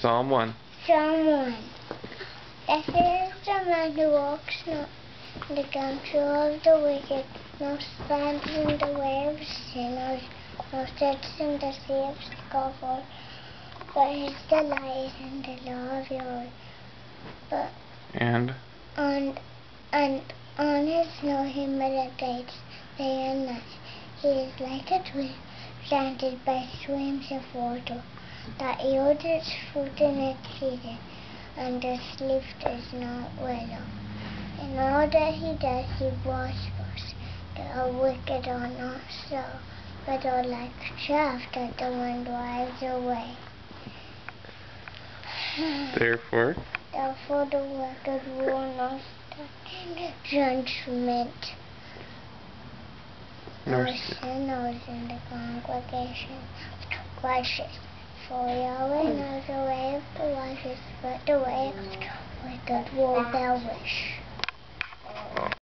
Psalm 1. Psalm 1. Blessed is the man who walks not in the counsel of the wicked, nor stands in the way of sinners, nor sits in the seat of scoffers, but his delight is in the law of yours. And on his law he meditates day and night. He is like a tree planted by streams of water, that yields its fruit in its season, and its leaf does not wither. In all that he does he prospers. The wicked are not so, but are like chaff that the wind drives away. Therefore the wicked will not stand in judgment, nor sinners in the congregation of the righteous. For Yahweh knows the way of the righteous, but the way of the wicked will perish.